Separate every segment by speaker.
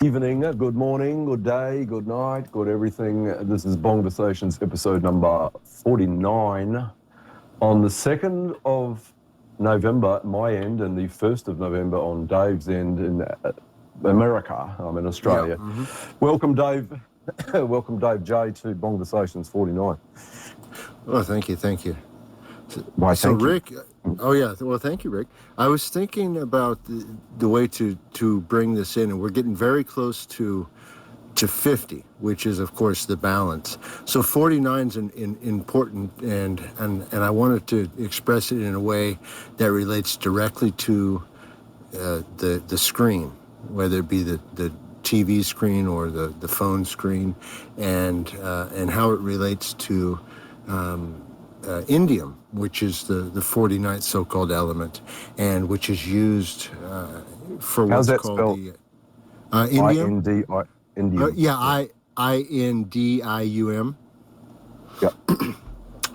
Speaker 1: Evening, good morning, good day, good night, good everything. This is Bongversations episode number 49 on the 2nd of November at my end and the 1st of November on Dave's end in America. I'm in Australia.
Speaker 2: Yeah, mm-hmm.
Speaker 1: Welcome, Dave. Welcome, Dave J, to Bongversations 49.
Speaker 2: Oh, thank you.
Speaker 1: Why,
Speaker 2: So,
Speaker 1: thank you.
Speaker 2: Rick, oh yeah, well, thank you, Rick. I was thinking about the way to bring this in, and we're getting very close to 50, which is, of course, the balance. So 49 is important, and I wanted to express it in a way that relates directly to the screen, whether it be the TV screen or the phone screen, and how it relates to indium, which is the 49th so-called element, and which is used for what's called the indium.
Speaker 1: Indium.
Speaker 2: Indium.
Speaker 1: Yep.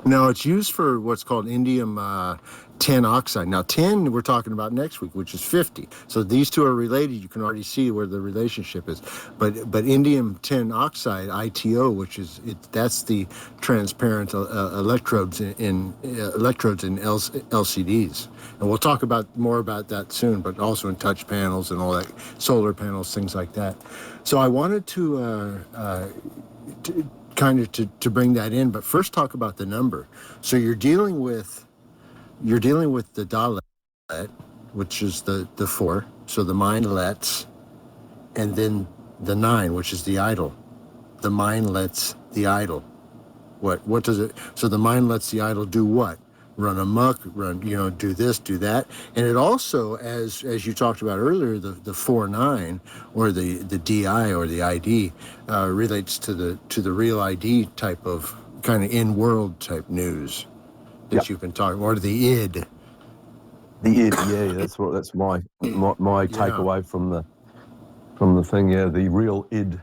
Speaker 2: Now, it's used for what's called indium tin oxide. Now, tin we're talking about next week, which is 50. So these two are related. You can already see where the relationship is. But indium tin oxide, ITO, which is that's the transparent electrodes in LCDs. And we'll talk more about that soon, but also in touch panels and all that, solar panels, things like that. So I wanted to bring that in, but first talk about the number. So you're dealing with the dalet, which is the 4, so the mind lets, and then the 9, which is the idol. The mind lets the idol. What does it? So the mind lets the idol do what? Run amok, do this, do that. And it also, as you talked about earlier, the 4-9 or the DI or the ID relates to the real ID type of kind of in-world type news that you've been talking, or the id.
Speaker 1: The id, yeah, that's my takeaway from the thing, the real id.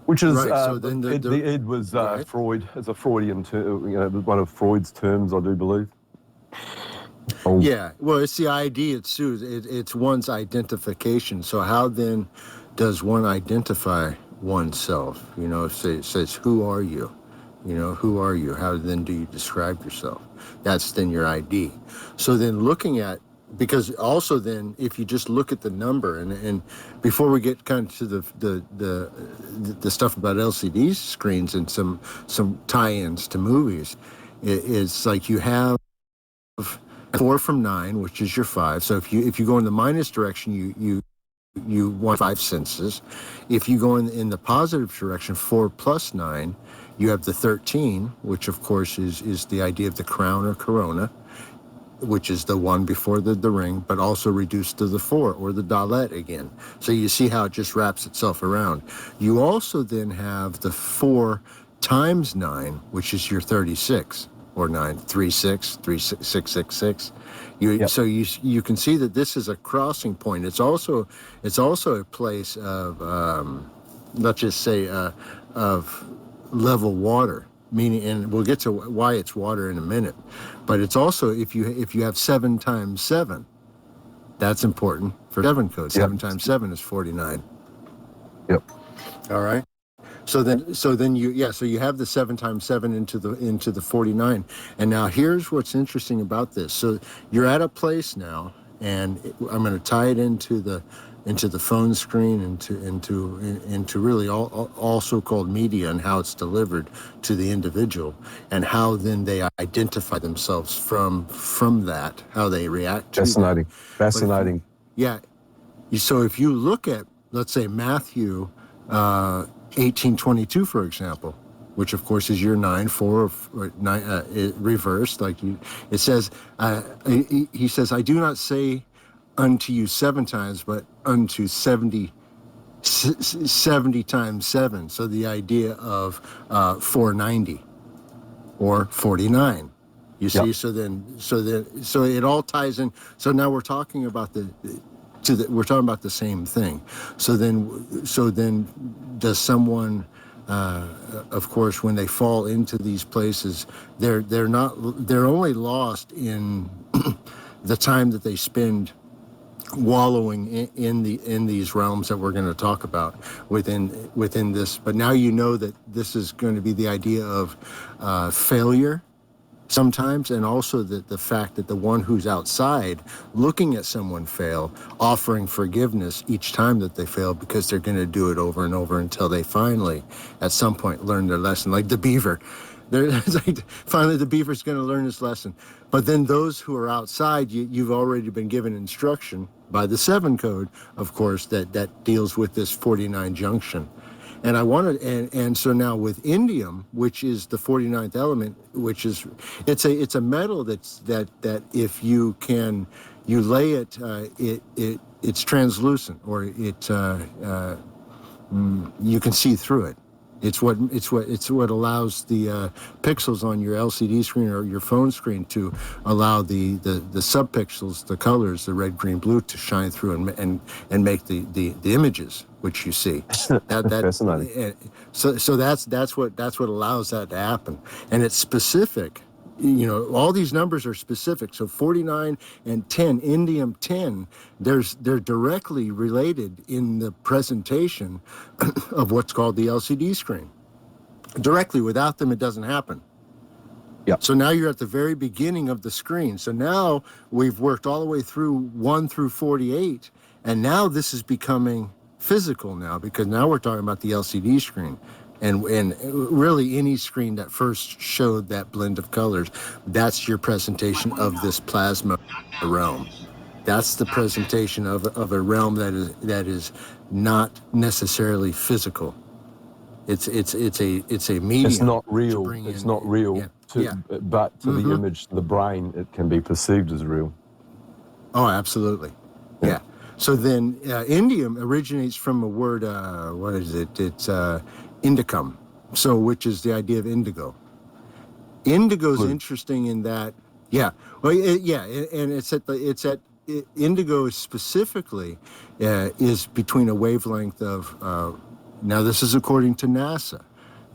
Speaker 1: Which is
Speaker 2: right. So then
Speaker 1: the id was
Speaker 2: right.
Speaker 1: Freud. It's a Freudian term, one of Freud's terms, I do believe.
Speaker 2: Oh. Yeah, well, it's the ID. It's one's identification. So how then does one identify oneself? It says, "Who are you?" Who are you? How then do you describe yourself? That's then your ID. So then looking at, because also then if you just look at the number, and before we get kind of to the stuff about LCD screens and some tie-ins to movies, it's like you have 4 from 9, which is your 5. So if you go in the minus direction, you want 5 senses. If you go in the positive direction, 4 plus 9, you have the 13, which of course is the idea of the crown or corona, which is the one before the ring, but also reduced to the 4 or the dalet again. So you see how it just wraps itself around. You also then have the 4 times 9, which is your 36 or 9, 36, 666. So you can see that this is a crossing point. It's also a place of let's just say of level water, meaning, and we'll get to why it's water in a minute, but it's also if you have 7 times 7, that's important for 7 code. 7 times 7 is 49.
Speaker 1: Yep.
Speaker 2: All right. So then you have the 7 times 7 into the 49. And now here's what's interesting about this. So you're at a place now, and I'm going to tie it into the phone screen, into really all so-called media and how it's delivered to the individual, and how then they identify themselves from that, how they react to that.
Speaker 1: Fascinating.
Speaker 2: So if you look at, let's say, Matthew 18:22, for example, which of course is your 9-4 or 9 reversed, it says, he says, "I do not say unto you 7 times, but unto 70 times 7." So the idea of 490 or 49. You see, so it all ties in. So now we're talking about we're talking about the same thing. So then does someone, of course, when they fall into these places, they're only lost in the time that they spend wallowing in these realms that we're going to talk about within this. But now you know that this is going to be the idea of failure sometimes, and also the fact that the one who's outside looking at someone fail, offering forgiveness each time that they fail, because they're going to do it over and over until they finally at some point learn their lesson, like the beaver. Finally the beaver's going to learn his lesson. But then those who are outside, you've already been given instruction by the 7 code, of course, that deals with this 49 junction. And I wanted, and so now with indium, which is the 49th element, which is, it's a metal that if you lay it, it's translucent, or you can see through it. It's what allows the pixels on your LCD screen or your phone screen to allow the subpixels, the colors, the red, green, blue, to shine through and make the images which you see.
Speaker 1: Fascinating.
Speaker 2: So that's what allows that to happen, and it's specific. You know, all these numbers are specific. So 49 and 10, indium 10, they're directly related in the presentation of what's called the LCD screen. Directly, without them, it doesn't happen.
Speaker 1: Yeah.
Speaker 2: So now you're at the very beginning of the screen. So now we've worked all the way through 1 through 48, and now this is becoming physical now, because now we're talking about the LCD screen. And really any screen that first showed that blend of colors, that's your presentation of this plasma realm. That's the presentation of a realm that is not necessarily physical. It's a medium.
Speaker 1: It's not real. It's not real.
Speaker 2: Yeah.
Speaker 1: But to the image, the brain, it can be perceived as real.
Speaker 2: Oh, absolutely. Yeah. So then indium originates from a word, what is it? It's indicum, so which is the idea of indigo. Indigo's interesting in that, and indigo specifically is between a wavelength of, now this is according to NASA,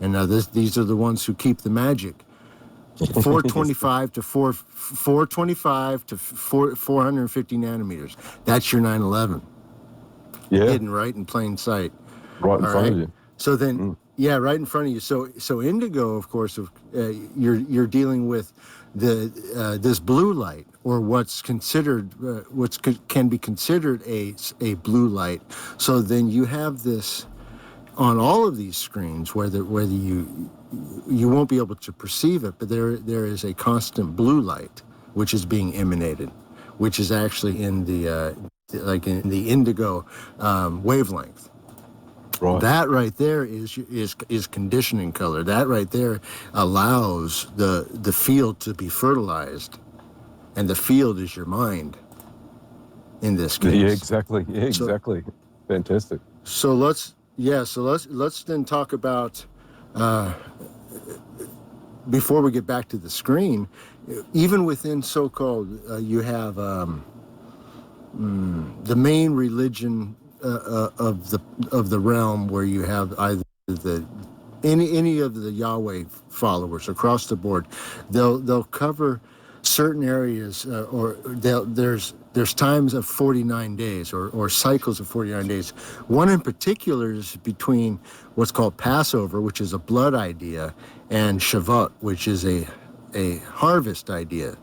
Speaker 2: and now these are the ones who keep the magic, 425 to 450 nanometers. That's your 9/11.
Speaker 1: Yeah.
Speaker 2: Hidden right in plain sight.
Speaker 1: Right in front of you.
Speaker 2: So then, right in front of you. So indigo, of course, you're dealing with this blue light, or what's considered can be considered a blue light. So then you have this on all of these screens, whether you won't be able to perceive it, but there is a constant blue light which is being emanated, which is actually in the in the indigo wavelength.
Speaker 1: Right.
Speaker 2: That right there is conditioning color. That right there allows the field to be fertilized, and the field is your mind in this case.
Speaker 1: Yeah, exactly. Yeah, exactly. Fantastic.
Speaker 2: So let's then talk about before we get back to the screen. Even within so-called, you have the main religion of the realm, where you have either any of the Yahweh followers across the board. They'll cover certain areas, or there's times of 49 days or cycles of 49 days. One in particular is between what's called Passover, which is a blood idea, and Shavuot, which is a harvest idea.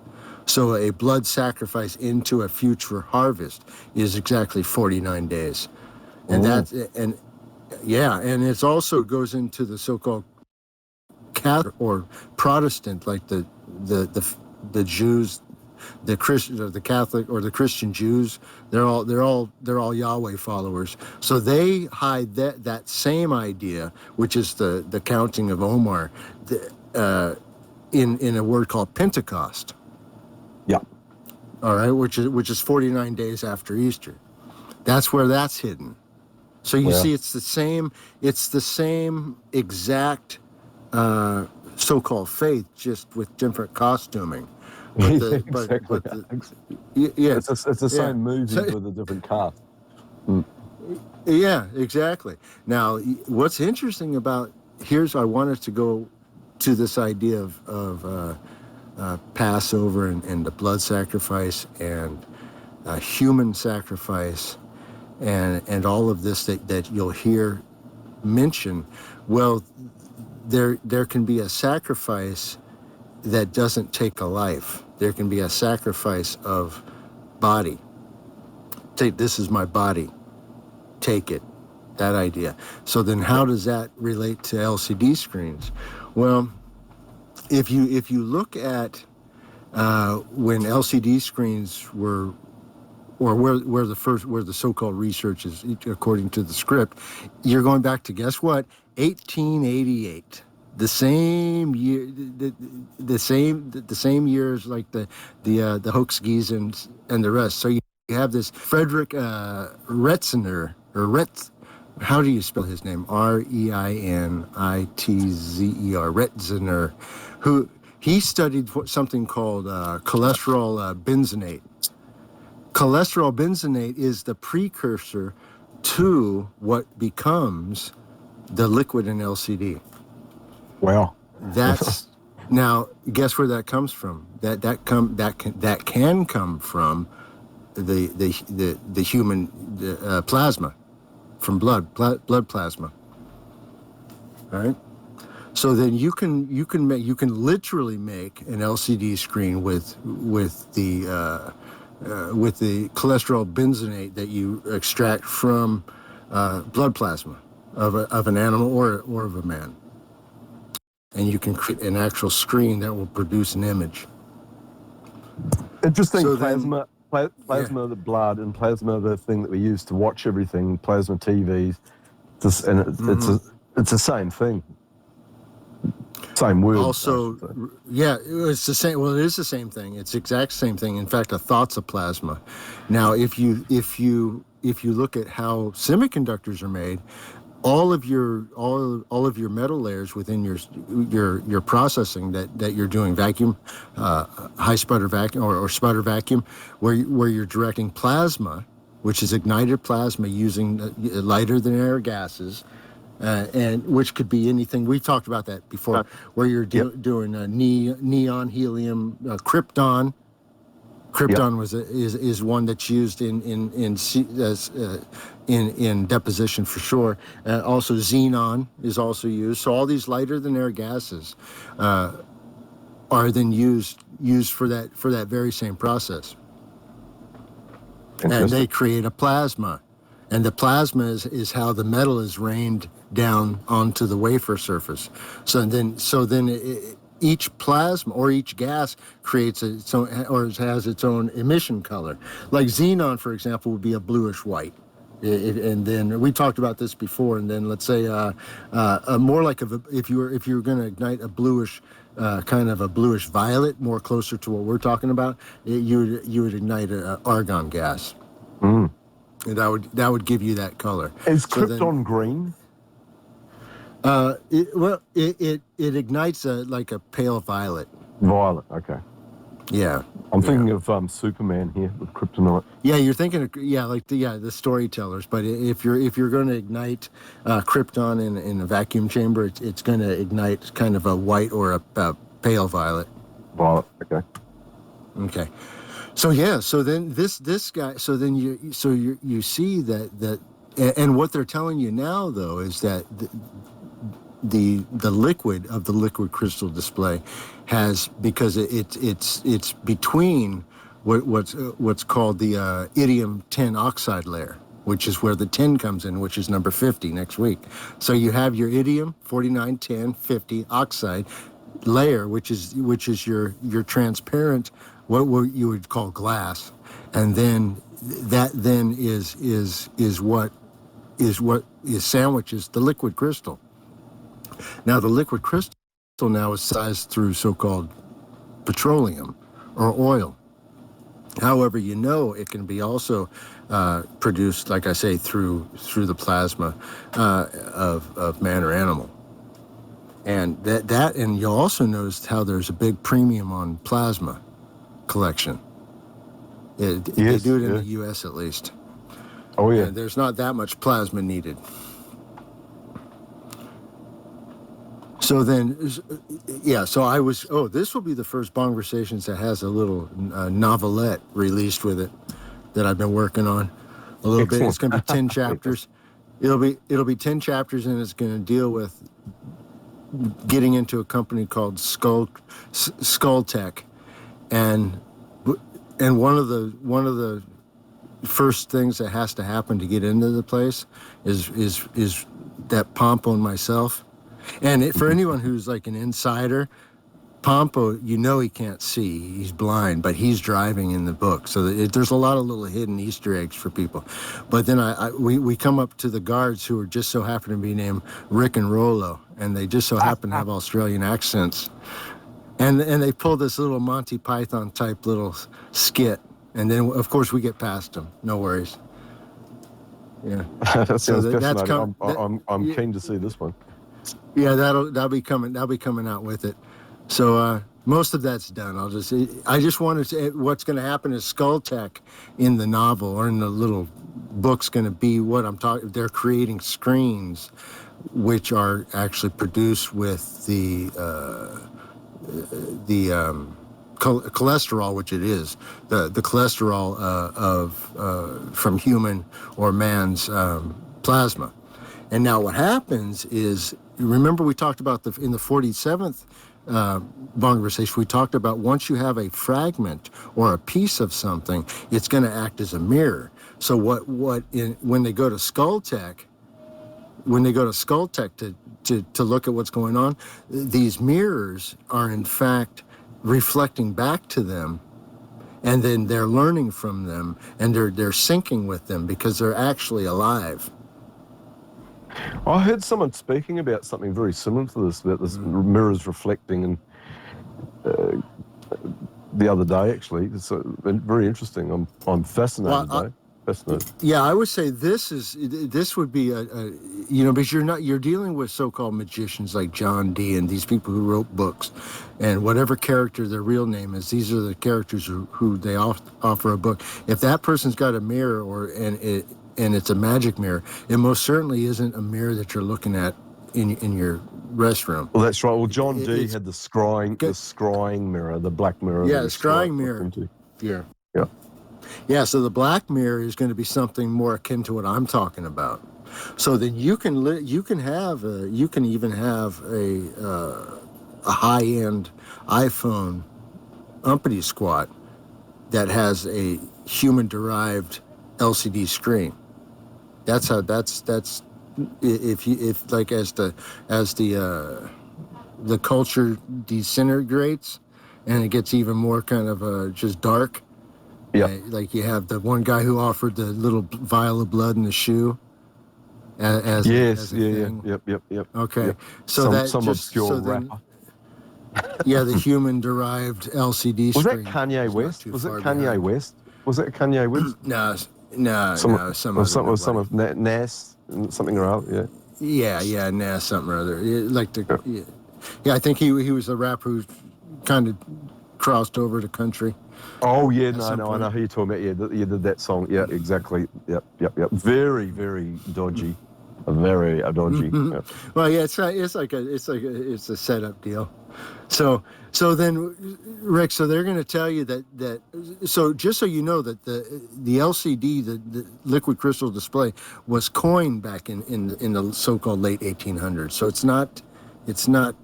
Speaker 2: So a blood sacrifice into a future harvest is exactly 49 days. And and it also goes into the so-called Catholic or Protestant, like the Jews, the Christian, or the Catholic or the Christian Jews. They're all Yahweh followers. So they hide that same idea, which is the counting of Omar, in a word called Pentecost.
Speaker 1: Yeah.
Speaker 2: All right, which is 49 days after Easter. That's where that's hidden. So you see, it's the same exact so-called faith, just with different costuming. But
Speaker 1: it's the same movie with a different cast.
Speaker 2: Yeah, exactly. Now, what's interesting about I wanted to go to this idea of Passover and the blood sacrifice, and human sacrifice, and all of this that you'll hear mentioned. Well, there can be a sacrifice that doesn't take a life. There can be a sacrifice of body. This is my body. Take it. That idea. So then how does that relate to LCD screens? Well, if you look at when LCD screens were, or where the so-called research is, according to the script, you're going back to, guess what, 1888. The same year, the same years like the Hoaxgees and the rest. So you have this Frederick Retzner, or Retz. How do you spell his name? Reinitzer, Retzner, who he studied something called cholesterol benzenate. Cholesterol benzenate is the precursor to what becomes the liquid in LCD.
Speaker 1: Wow.
Speaker 2: That's now. Guess where that comes from? That can come from the human plasma, from blood plasma. All right. So then you can literally make an LCD screen with the cholesterol benzenate that you extract from blood plasma of an animal or of a man. And you can create an actual screen that will produce an image.
Speaker 1: Interesting.
Speaker 2: So
Speaker 1: plasma, the blood, and plasma, the thing that we use to watch everything, plasma TVs, it's the same thing. Same word.
Speaker 2: Also, yeah, it's the same. Well, it is the same thing. It's the exact same thing. In fact, a thought's a plasma. Now, if you look at how semiconductors are made, all of your metal layers within your processing that you're doing, vacuum, high sputter vacuum or sputter vacuum, where you're directing plasma, which is ignited plasma using lighter than air gases, and which could be anything. We talked about that before, where you're doing neon, helium, krypton. Krypton is one that's used in deposition for sure. Also, xenon is also used. So all these lighter than air gases are then used for that very same process, and they create a plasma, and the plasma is how the metal is rained down onto the wafer surface. So then each plasma or each gas creates its own, or has its own emission color. Like xenon, for example, would be a bluish white. And then we talked about this before. And then let's say more like if you were going to ignite a bluish kind of a bluish violet, more closer to what we're talking about, you would ignite an argon gas. And that would give you that color.
Speaker 1: Is krypton green?
Speaker 2: It ignites like a pale violet.
Speaker 1: Violet, okay.
Speaker 2: Yeah.
Speaker 1: I'm thinking of Superman here with kryptonite.
Speaker 2: Yeah, you're thinking of the storytellers. But if you're going to ignite krypton in a vacuum chamber, it's going to ignite kind of a white or a pale violet.
Speaker 1: Violet, okay.
Speaker 2: Okay. So then this guy. So then you see that and what they're telling you now though is that the liquid of the liquid crystal display has, because it's between what's called the iridium tin oxide layer, which is where the tin comes in, which is number 50 next week. So you have your iridium 49, 10, 50 oxide layer, which is your transparent, what you would call glass, and then that then is what sandwiches the liquid crystal. Now, the liquid crystal now is sized through so-called petroleum or oil. However, it can be also produced, like I say, through the plasma of man or animal. And and you'll also notice how there's a big premium on plasma collection. They do it in the U.S. at least.
Speaker 1: Oh, yeah.
Speaker 2: And there's not that much plasma needed. So then, so I was, this will be the first Bongversations that has a little novelette released with it. that I've been working on a little bit.
Speaker 1: Excellent.
Speaker 2: It's going to be 10 chapters. It'll be 10 chapters, and it's going to deal with getting into a company called Skull Tech, and one of the first things that has to happen to get into the place is that Pompo and myself. And for anyone who's like an insider, Pompo, he can't see. He's blind, but he's driving in the book. So there's a lot of little hidden Easter eggs for people. But then we come up to the guards who are just so happen to be named Rick and Rollo, and they just so happen to have Australian accents. And they pull this little Monty Python type little skit. And then, of course, we get past them. No worries. Yeah.
Speaker 1: That sounds fascinating. I'm keen to see this one.
Speaker 2: Yeah, that'll be coming out with it. So most of that's done. I just wanted to. What's going to happen is Skull Tech in the novel or in the little book's going to be what I'm talking. They're creating screens, which are actually produced with the cholesterol, which it is the cholesterol from human or man's plasma. And now what happens is, remember we talked about in the 47th bongversation, we talked about once you have a fragment or a piece of something, it's going to act as a mirror. So when they go to Skull Tech, to look at what's going on, these mirrors are in fact reflecting back to them, and then they're learning from them, and they're syncing with them because they're actually alive.
Speaker 1: I heard someone speaking about something very similar to this, about this mirrors reflecting, and the other day actually. It's very interesting. I'm fascinated by it. Fascinated.
Speaker 2: Yeah, I would say this would be because you're dealing with so-called magicians like John Dee and these people who wrote books, and whatever character their real name is, these are the characters who they offer a book. If that person's got a mirror and it's a magic mirror, it most certainly isn't a mirror that you're looking at in your restroom.
Speaker 1: Well, that's right. Well, John Dee had the scrying mirror, the black mirror.
Speaker 2: Yeah, the scrying mirror.
Speaker 1: Yeah.
Speaker 2: Yeah, so the black mirror is going to be something more akin to what I'm talking about. So then you can even have a high-end iPhone umpity squat that has a human-derived LCD screen. That's if like as the culture disintegrates and it gets even more kind of just dark.
Speaker 1: Yeah.
Speaker 2: Like you have the one guy who offered the little vial of blood in the shoe. As a thing.
Speaker 1: Yep.
Speaker 2: Okay.
Speaker 1: Yep.
Speaker 2: So
Speaker 1: some obscure rapper.
Speaker 2: Yeah, the human-derived LCD
Speaker 1: was
Speaker 2: screen.
Speaker 1: Was that Kanye West? Was it Kanye West? No, some of Nas, something or other.
Speaker 2: Yeah, Nas something or other. Yeah, I think he was the rapper who kind of crossed over the country.
Speaker 1: Oh yeah, I know who you're talking about. Yeah, you did that song. Yeah, exactly. Yep. Very, very dodgy. Very dodgy. Yep.
Speaker 2: Well, yeah, it's a setup deal. So then, Rick, so they're going to tell you that. So just so you know that the LCD, the liquid crystal display, was coined back in the so-called late 1800s. So it's not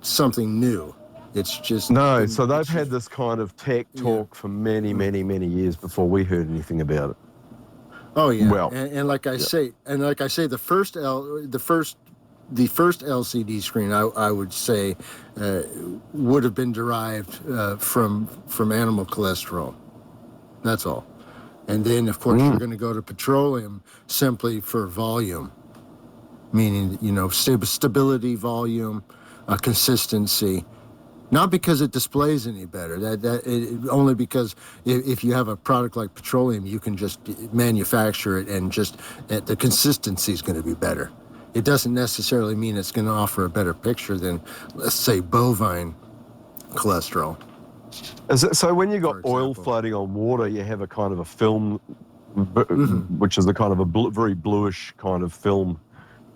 Speaker 2: something new. It's just
Speaker 1: no. So they've had this kind of tech talk for many years before we heard anything about it.
Speaker 2: Oh yeah.
Speaker 1: Well,
Speaker 2: and like I say, the first LCD screen, I would say, would have been derived from animal cholesterol. That's all. And then, of course, you're going to go to petroleum simply for volume, meaning stability, volume, consistency. Not because it displays any better. Only because if you have a product like petroleum, you can just manufacture it and just the consistency is going to be better. It doesn't necessarily mean it's going to offer a better picture than, let's say, bovine cholesterol.
Speaker 1: So when you got oil floating on water, you have a kind of a film, which is a kind of a very bluish kind of film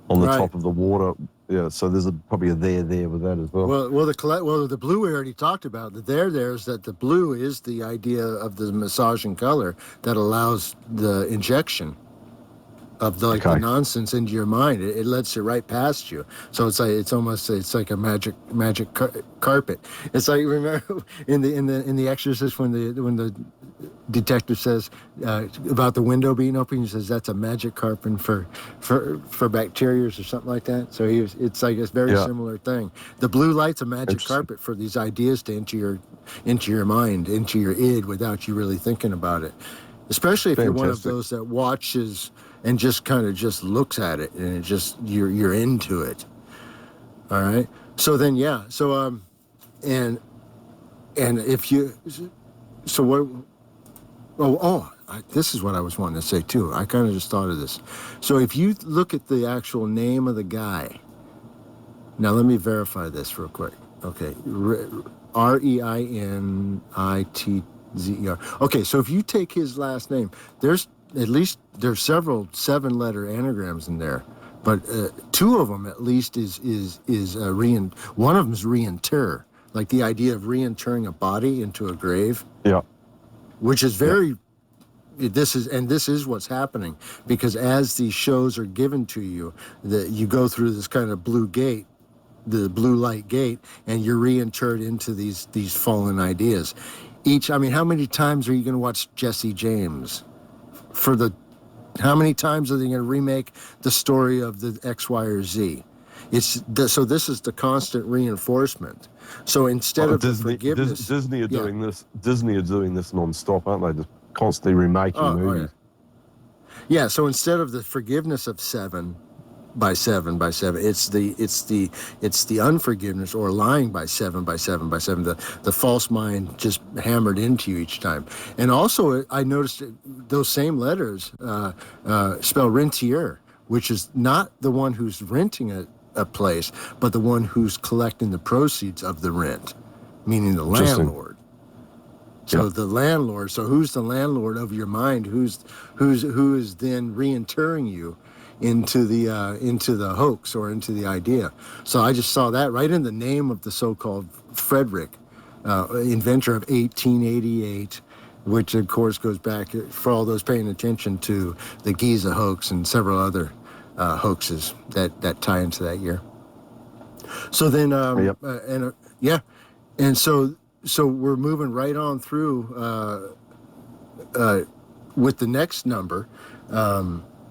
Speaker 1: on the top of the water. Yeah. So there's probably a there with that as well.
Speaker 2: The blue we already talked about. The there's that the blue is the idea of the massaging color that allows the injection of the nonsense into your mind. It lets it right past you. So it's like a magic carpet. It's like, remember in the Exorcist when the detective says about the window being open, he says that's a magic carpet for bacteria or something like that. So it's like a very similar thing. The blue light's a magic carpet for these ideas to enter your mind, into your id, without you really thinking about it. Especially if you're one of those that watches and just kind of just looks at it, and it just you're into it. All right. So then and if you this is what I was wanting to say too. I kind of just thought of this. So if you look at the actual name of the guy, now let me verify this real quick. Okay, Reinitzer. Okay, so if you take his last name, there's several 7-letter anagrams in there, but 2 of them at least is one of them is reinter, like the idea of reinterring a body into a grave.
Speaker 1: Yeah.
Speaker 2: Which is very. This is what's happening, because as these shows are given to you, that you go through this kind of blue gate, the blue light gate, and you're reinterred into these fallen ideas. How many times are you going to watch Jesse James? How many times are they going to remake the story of the X, Y, or Z? So this is the constant reinforcement. So instead of forgiveness,
Speaker 1: Disney are doing this. Disney are doing this non-stop, aren't they? Just constantly remaking movies.
Speaker 2: Yeah. So instead of the forgiveness of 7 by 7 by 7, it's the unforgiveness or lying by 7 by 7 by 7. The false mind just hammered into you each time. And also, I noticed those same letters spell rentier, which is not the one who's renting a place, but the one who's collecting the proceeds of the rent, meaning the landlord. So the landlord. So who's the landlord of your mind? Who is then reinterring you into the hoax or into the idea? So I just saw that right in the name of the so-called Frederick, inventor of 1888, which of course goes back, for all those paying attention, to the Giza hoax and several other hoaxes that tie into that year. So then, and so we're moving right on through with the next number,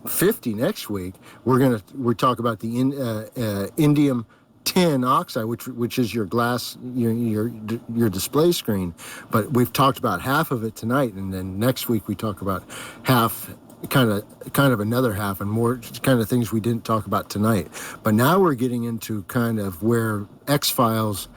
Speaker 2: 50 next week. We're talk about the indium tin oxide, which is your glass, your display screen. But we've talked about half of it tonight, and then next week we talk about half. Kind of another half, and more kind of things we didn't talk about tonight. But now we're getting into kind of where X-Files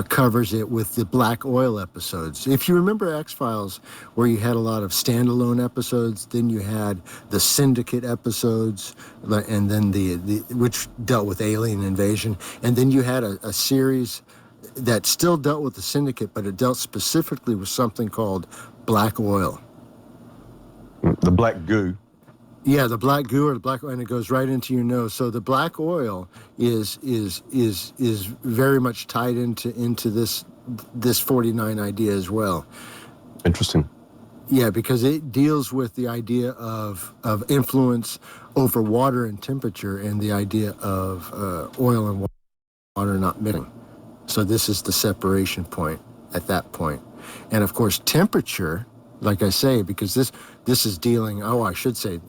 Speaker 2: covers it with the Black Oil episodes. If you remember X-Files, where you had a lot of standalone episodes, then you had the Syndicate episodes, and then the which dealt with alien invasion, and then you had a series that still dealt with the Syndicate, but it dealt specifically with something called Black Oil.
Speaker 1: The black goo.
Speaker 2: Yeah, the black goo or the black, and it goes right into your nose. So the black oil is very much tied into this 49 idea as well.
Speaker 1: Interesting.
Speaker 2: Yeah, because it deals with the idea of influence over water and temperature, and the idea of oil and water not mixing. So this is the separation point at that point. And of course, temperature, like I say, because this is dealing. Oh, I should say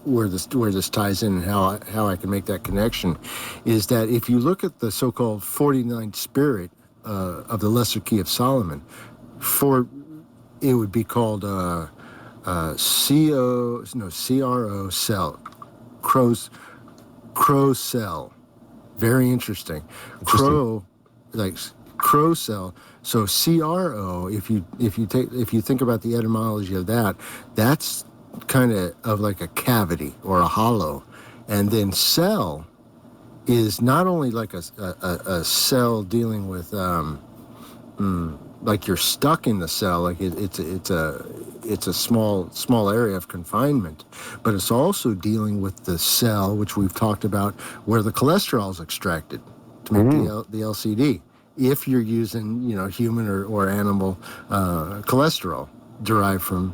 Speaker 2: where this ties in and how I can make that connection, is that if you look at the so-called 49th spirit of the Lesser Key of Solomon, it would be called CRO cell, crow cell. Very interesting. Crow, like crow cell. So CRO, if you think about the etymology of that, that's kind of like a cavity or a hollow, and then cell is not only like a cell dealing with like you're stuck in the cell, like it's a small area of confinement, but it's also dealing with the cell, which we've talked about, where the cholesterol is extracted to make the LCD. If you're using, human or animal cholesterol derived from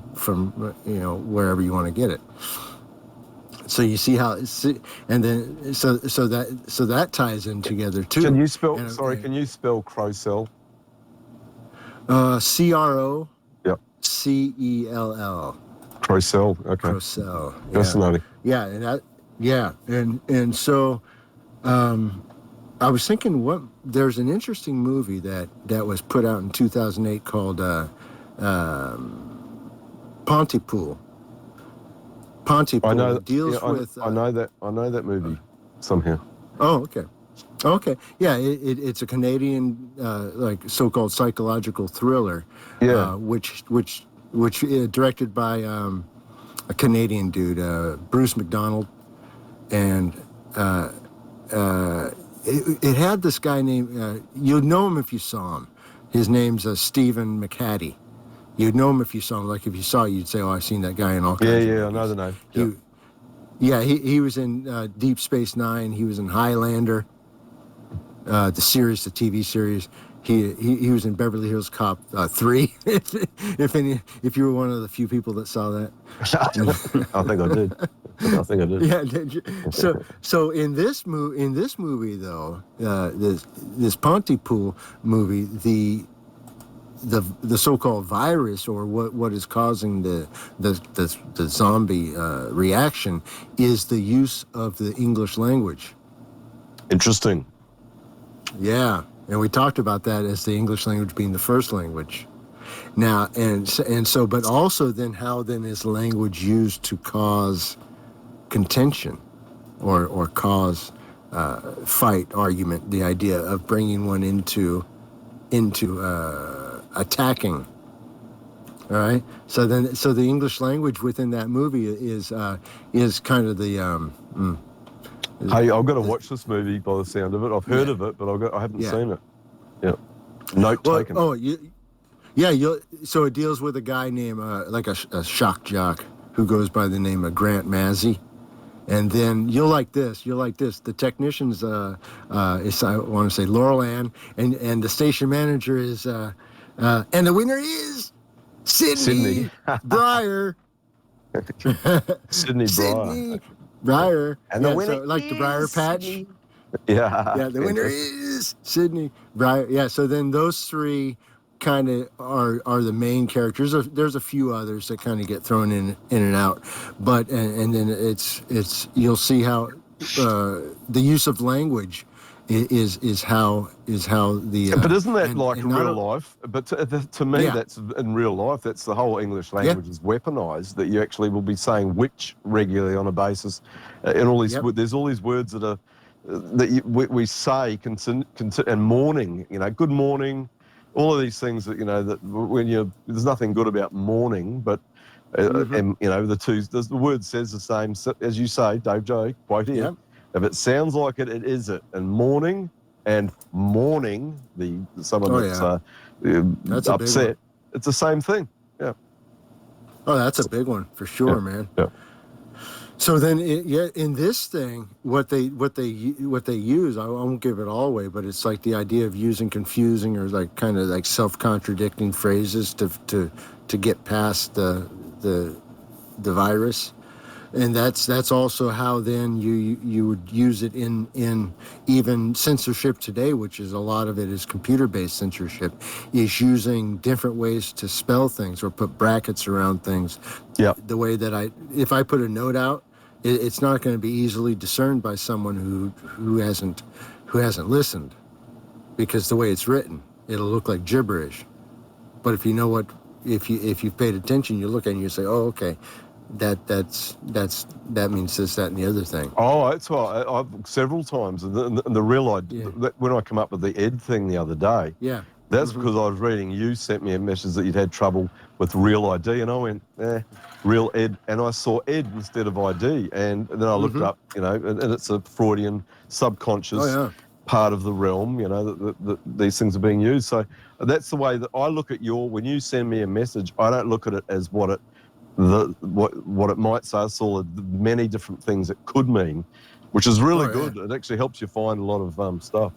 Speaker 2: wherever you want to get it. So you see how, and then so that ties in together too.
Speaker 1: Can you spell? Can you spell Crocell?
Speaker 2: CRO.
Speaker 1: Yep.
Speaker 2: CELL.
Speaker 1: Crocell. Okay.
Speaker 2: Crocell. Yeah.
Speaker 1: Fascinating.
Speaker 2: Yeah, and so I was thinking, there's an interesting movie that was put out in 2008 called Pontypool. Pontypool.
Speaker 1: I know.
Speaker 2: It deals with.
Speaker 1: I know that movie somehow.
Speaker 2: Oh, okay. Okay, yeah, it's a Canadian like so-called psychological thriller, which directed by a Canadian dude, Bruce McDonald, and it had this guy named you'd know him if you saw him. His name's Stephen McHattie. You'd know him if you saw him. Like if you saw, you'd say, "Oh, I've seen that guy in all kinds of movies."
Speaker 1: I know the name.
Speaker 2: He was in Deep Space Nine. He was in Highlander. The TV series. He was in Beverly Hills Cop 3. if you were one of the few people that saw that.
Speaker 1: I think I did.
Speaker 2: Yeah. Did you? So in this movie though, this Pontypool movie, the so-called virus, or what is causing the zombie reaction, is the use of the English language.
Speaker 1: Interesting.
Speaker 2: Yeah, and we talked about that as the English language being the first language. Now, and so, but also then how then is language used to cause contention, or cause fight, argument? The idea of bringing one into attacking. All right. So the English language within that movie is kind of the.
Speaker 1: Hey, I've got to watch this movie by the sound of it. I've heard of it, but I haven't seen it. Yeah. Note taken.
Speaker 2: Oh, so it deals with a guy named like a shock jock who goes by the name of Grant Mazzy. And then you'll like this. The technicians, I want to say Laurel Ann, and the station manager is, and the winner is Sydney Breyer.
Speaker 1: Sydney
Speaker 2: Breyer.
Speaker 1: And the winner
Speaker 2: like the Briar Patch.
Speaker 1: Yeah.
Speaker 2: The winner is Sydney Breyer. Yeah. So then those three kind of are the main characters. There's a few others that kind of get thrown in and out, but and then it's you'll see how the use of language is how the.
Speaker 1: But isn't that like real life? But to me, that's in real life. That's the whole English language is weaponized. That you actually will be saying which regularly on a basis, and all these there's all these words that are we say and morning. Good morning. All of these things that that when there's nothing good about morning, but and the word says the same as you say, Dave J. Quote here.
Speaker 2: Yep.
Speaker 1: If it sounds like it, it is it. And morning and mourning someone that's upset, it's the same thing. Yeah.
Speaker 2: Oh, that's a big one for sure, man.
Speaker 1: Yeah.
Speaker 2: So then, in this thing, what they use, I won't give it all away, but it's like the idea of using confusing or like kind of like self-contradicting phrases to get past the virus, and that's also how then you would use it in even censorship today, which is a lot of it is computer-based censorship, is using different ways to spell things or put brackets around things.
Speaker 1: Yeah.
Speaker 2: The way that if I put a note out, it's not going to be easily discerned by someone who hasn't listened, because the way it's written, it'll look like gibberish. But if you know if you've paid attention, you look at it and you say, oh, okay, that means this, that, and the other thing.
Speaker 1: Oh, that's why I've several times, and the real idea when I come up with the ed thing the other day.
Speaker 2: Yeah.
Speaker 1: That's because I was reading, you sent me a message that you'd had trouble with real ID, and I went, real ed, and I saw ed instead of ID, and then I looked up, and it's a Freudian subconscious part of the realm, that these things are being used. So that's the way that I look at when you send me a message, I don't look at it as what it might say. It's all the many different things it could mean, which is really good. It actually helps you find a lot of stuff.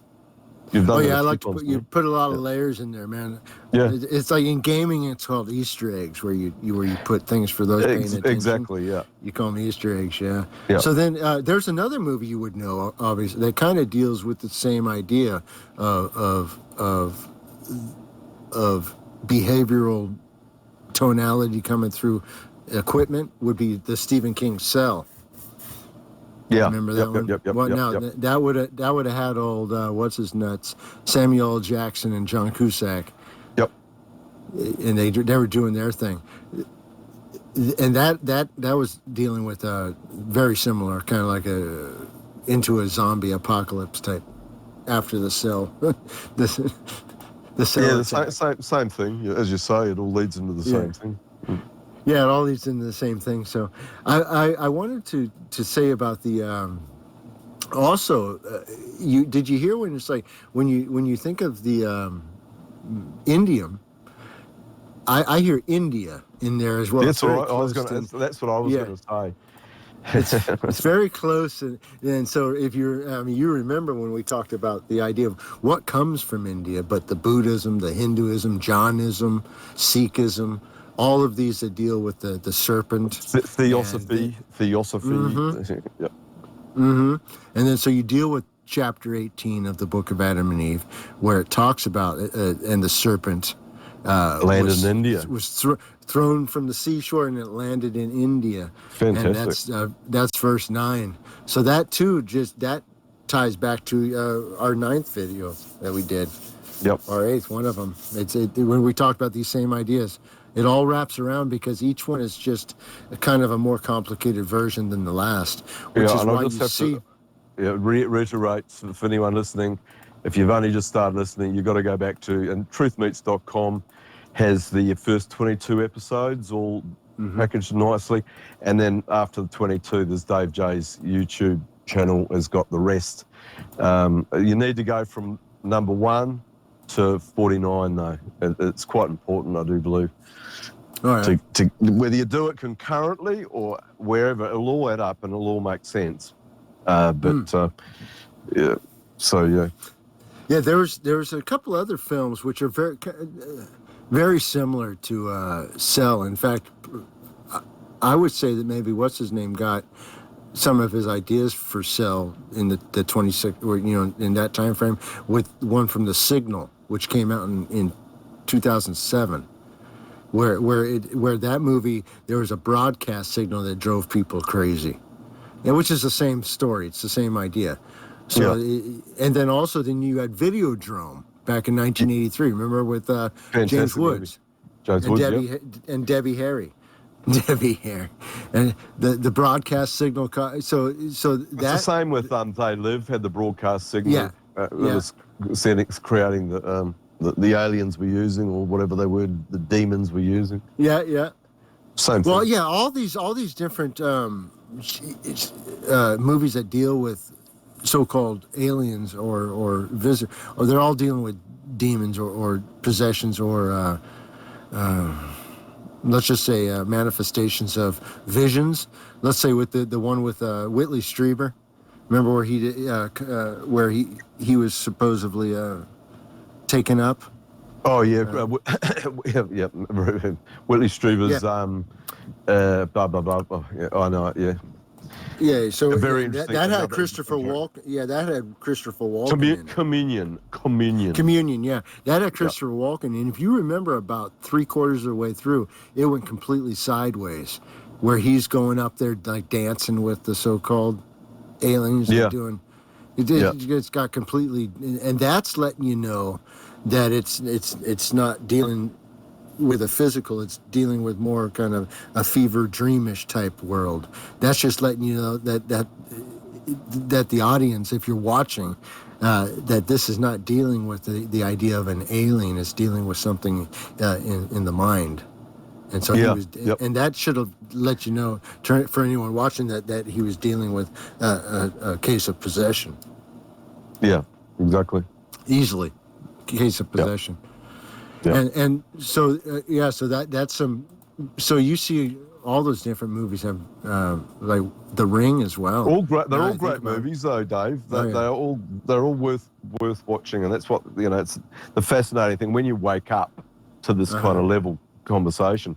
Speaker 1: You've done
Speaker 2: I like to put a lot of layers in there, man.
Speaker 1: Yeah,
Speaker 2: it's like in gaming, it's called Easter eggs, where you put things for those paying attention.
Speaker 1: Exactly, yeah.
Speaker 2: You call them Easter eggs, yeah.
Speaker 1: Yeah.
Speaker 2: So then there's another movie you would know, obviously, that kind of deals with the same idea of behavioral tonality coming through equipment. Would be the Stephen King Cell.
Speaker 1: Yeah,
Speaker 2: remember that one? That would have had old what's his nuts, Samuel L. Jackson and John Cusack.
Speaker 1: Yep.
Speaker 2: And they were doing their thing, and that was dealing with very similar, kind of like into a zombie apocalypse type after the cell. the cell.
Speaker 1: Yeah, same thing. As you say, it all leads into the same thing.
Speaker 2: Yeah, it all leads into the same thing. So I wanted to say about the also did you hear when it's like when you think of the indium, I hear India in there as well.
Speaker 1: That's what I was going to say.
Speaker 2: It's very close, and so if you remember when we talked about the idea of what comes from India, but the Buddhism, the Hinduism, Jainism, Sikhism. All of these that deal with the serpent.
Speaker 1: Theosophy.
Speaker 2: Mm-hmm.
Speaker 1: Yep.
Speaker 2: Mm-hmm. And then so you deal with chapter 18 of the Book of Adam and Eve, where it talks about and the serpent
Speaker 1: landed in India.
Speaker 2: Was thrown from the seashore and it landed in India.
Speaker 1: Fantastic.
Speaker 2: And that's verse 9. So that too that ties back to our 9th video that we did.
Speaker 1: Yep.
Speaker 2: Or 8th, one of them. When we talked about these same ideas. It all wraps around because each one is just a kind of a more complicated version than the last, which is why you see.
Speaker 1: Reiterate for anyone listening, if you've only just started listening, you've got to go back to, and truthmeets.com has the first 22 episodes all packaged nicely, and then after the 22, there's Dave J's YouTube channel has got the rest. You need to go from number 1 to 49 though. It's quite important, I do believe.
Speaker 2: All right.
Speaker 1: To whether you do it concurrently or wherever, it'll all add up and it'll all make sense. Yeah. So yeah.
Speaker 2: Yeah, there's a couple other films which are very similar to Cell. In fact, I would say that maybe what's his name got some of his ideas for Cell in the 26, or in that time frame, with one from The Signal, which came out in 2007. Where that movie, there was a broadcast signal that drove people crazy, which is the same story. It's the same idea. So, and then you had Videodrome back in 1983. Remember with James Woods, and Debbie Harry, and the broadcast signal. So
Speaker 1: it's the same with They Live had the broadcast signal.
Speaker 2: Yeah,
Speaker 1: it was creating the aliens were using, or whatever they were, the demons were using.
Speaker 2: Yeah.
Speaker 1: Same thing.
Speaker 2: Well, yeah, all these different movies that deal with so-called aliens or visitors, or they're all dealing with demons or possessions or let's just say manifestations of visions. Let's say with the one with Whitley Strieber. Remember where he was supposedly taken up?
Speaker 1: Oh yeah, yeah. Whitley Strieber's blah blah blah. Oh, yeah, I know it. Yeah.
Speaker 2: Yeah. So
Speaker 1: very interesting.
Speaker 2: That had Christopher Walken. Yeah, that had Christopher Walken.
Speaker 1: Communion.
Speaker 2: Yeah, that had Christopher Walken. And if you remember, about 3/4 of the way through, it went completely sideways, where he's going up there like dancing with the so-called aliens. Doing. It's got completely, and that's letting you know that it's not dealing with a physical, it's dealing with more kind of a fever dreamish type world. That's just letting you know that the audience, if you're watching, that this is not dealing with the idea of an alien, it's dealing with something in the mind. And so and that should have let you know, for anyone watching, that he was dealing with a case of possession.
Speaker 1: Yeah. exactly.
Speaker 2: easily, case of possession.
Speaker 1: Yeah.
Speaker 2: And so so that's some. So you see all those different movies have like The Ring as well.
Speaker 1: All great. They're
Speaker 2: Now
Speaker 1: all
Speaker 2: I think
Speaker 1: great
Speaker 2: about it.
Speaker 1: movies, though, Dave.
Speaker 2: Oh, yeah.
Speaker 1: They're all worth watching, and that's what it's the fascinating thing when you wake up to this kind of level conversation.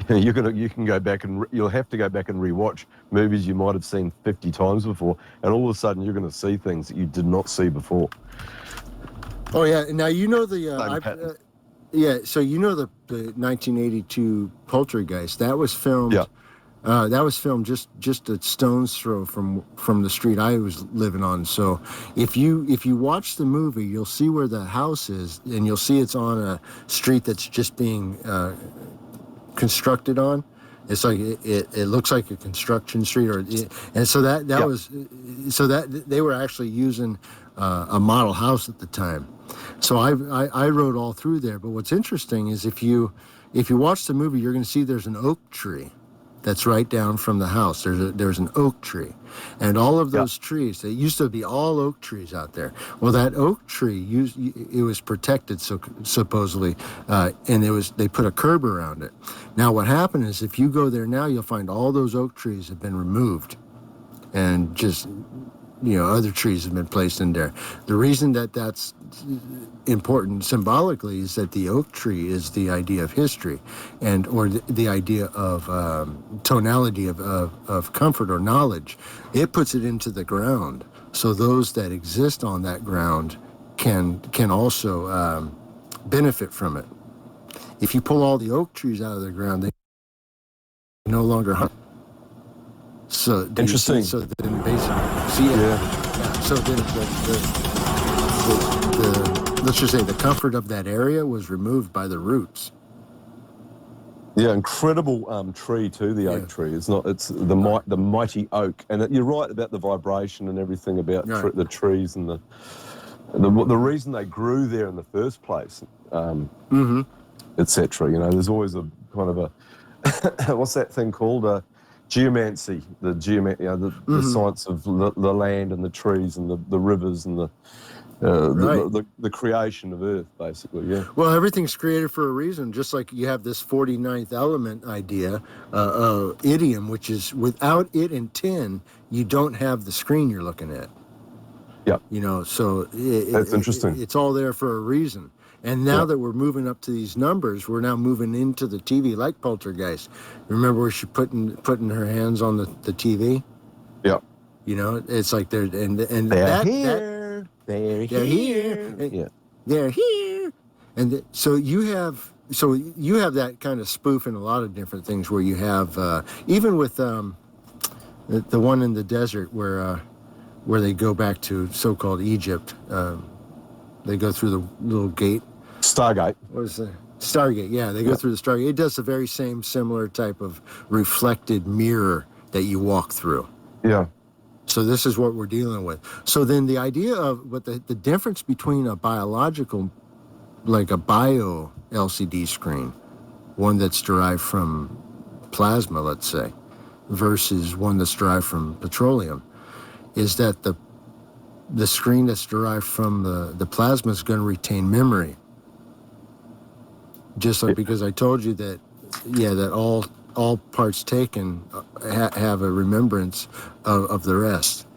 Speaker 1: You can go back and you'll have to go back and rewatch movies you might have seen 50 times before, and all of a sudden you're going to see things that you did not see before.
Speaker 2: Oh yeah. Now you know the
Speaker 1: Same pattern.
Speaker 2: So you know the 1982 Poltergeist that was filmed.
Speaker 1: Yeah.
Speaker 2: That was filmed just a stone's throw from the street I was living on. So if you watch the movie, you'll see where the house is, and you'll see it's on a street that's just being constructed on. It's like it looks like a construction street, and so that was so that they were actually using a model house at the time. So I rode all through there. But what's interesting is if you watch the movie, you're going to see there's an oak tree that's right down from the house. There's an oak tree, and all of those trees. They used to be all oak trees out there. Well, that oak tree it was protected, so supposedly, and they put a curb around it. Now, what happened is if you go there now, you'll find all those oak trees have been removed, and just other trees have been placed in there. The reason that's important symbolically is that the oak tree is the idea of history, or the idea of tonality of comfort or knowledge. It puts it into the ground, so those that exist on that ground can also benefit from it. If you pull all the oak trees out of the ground, they no longer hunt. So
Speaker 1: Interesting.
Speaker 2: So then basically, so then the let's just say the comfort of that area was removed by the roots.
Speaker 1: Yeah, incredible tree too. The oak tree. It's the mighty oak, and you're right about the vibration and everything about the trees and the reason they grew there in the first place, etc. There's always a kind of a what's that thing called? Geomancy, the science of the land and the trees and the rivers and the creation of Earth, basically. Yeah.
Speaker 2: Well, everything's created for a reason. Just like you have this 49th element idea, idiom, which is without it in 10, you don't have the screen you're looking at.
Speaker 1: Yeah.
Speaker 2: So
Speaker 1: that's interesting.
Speaker 2: It's all there for a reason. And now that we're moving up to these numbers, we're now moving into the TV like Poltergeist. Remember where she putting her hands on the TV?
Speaker 1: Yeah.
Speaker 2: It's like they're
Speaker 1: they're here. They're here.
Speaker 2: They're here. And so you have that kind of spoof in a lot of different things where you have even with the one in the desert where they go back to so-called Egypt. They go through the little gate.
Speaker 1: Stargate.
Speaker 2: What is it? Stargate, yeah. They go through the Stargate. It does the very similar type of reflected mirror that you walk through.
Speaker 1: Yeah.
Speaker 2: So this is what we're dealing with. So then the idea of, but the difference between a biological, like a bio LCD screen, one that's derived from plasma, let's say, versus one that's derived from petroleum, is that the screen that's derived from the plasma is going to retain memory. Just like because I told you that, that all parts taken have a remembrance of the rest,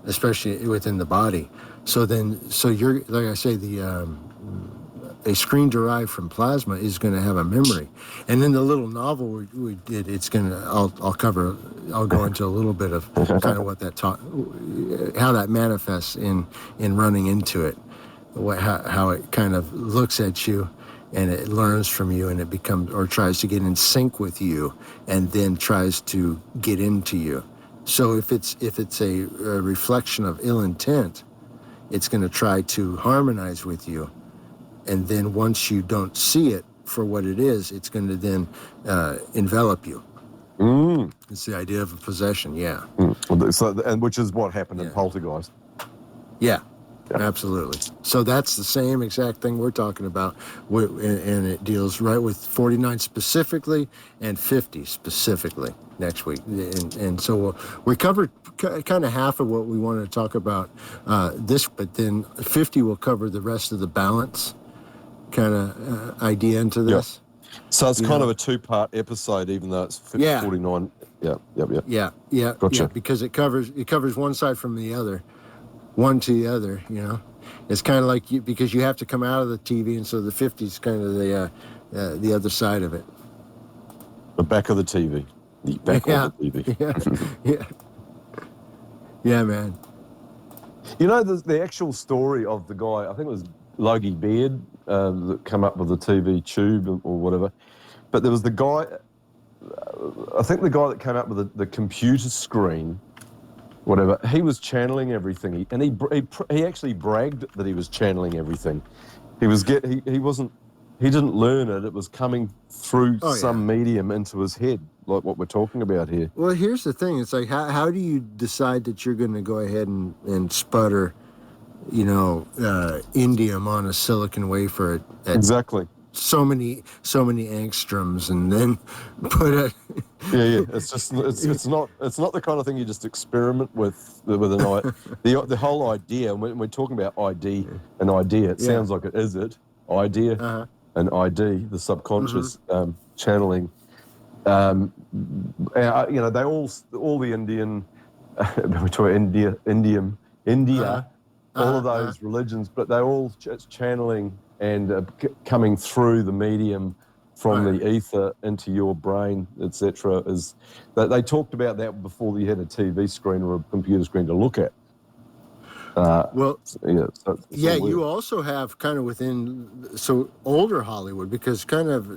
Speaker 2: especially within the body. So you're, like I say, a screen derived from plasma is going to have a memory. And then the little novel we did, it's going to, I'll go into a little bit of kind of what that how that manifests in running into it, how it kind of looks at you and it learns from you and it becomes, or tries to get in sync with you and then tries to get into you. So if it's a reflection of ill intent, it's going to try to harmonize with you. And then once you don't see it for what it is, it's going to then envelop you. It's the idea of a possession,
Speaker 1: So, and which is what happened in Poltergeist.
Speaker 2: Yeah, absolutely. So that's the same exact thing we're talking about, and it deals right with 49 specifically and 50 specifically next week. And so we covered kind of half of what we wanted to talk about but then 50 will cover the rest of the balance kind of idea into this.
Speaker 1: So it's kind of a two-part episode, even though it's 49.
Speaker 2: Yeah.
Speaker 1: Gotcha.
Speaker 2: Yeah, because it covers one side from the other, one to the other. You know, it's kind of like because you have to come out of the TV, and so the 50 is kind of the other side of it.
Speaker 1: The back of the TV. The back of the TV.
Speaker 2: Yeah, man.
Speaker 1: You know, the actual story of the guy, I think it was Logie Baird that came up with the TV tube or whatever. But there was the guy, I think the guy that came up with the computer screen, whatever, he was channeling everything. He actually bragged that he was channeling everything. He didn't learn it. It was coming through some medium into his head, like what we're talking about here.
Speaker 2: Well, here's the thing. It's like, how do you decide that you're going to go ahead and sputter, indium on a silicon wafer at
Speaker 1: Exactly.
Speaker 2: so many angstroms, and then put a
Speaker 1: it's not the kind of thing you just experiment with the whole idea. When we're talking about an idea, it sounds like it is idea. And ID, the subconscious channeling. They all the Indian, we talk India, all of those religions, but they're all channeling and coming through the medium from the ether into your brain, etc. Is that they talked about that before you had a TV screen or a computer screen to look at.
Speaker 2: You also have kind of within older Hollywood, because kind of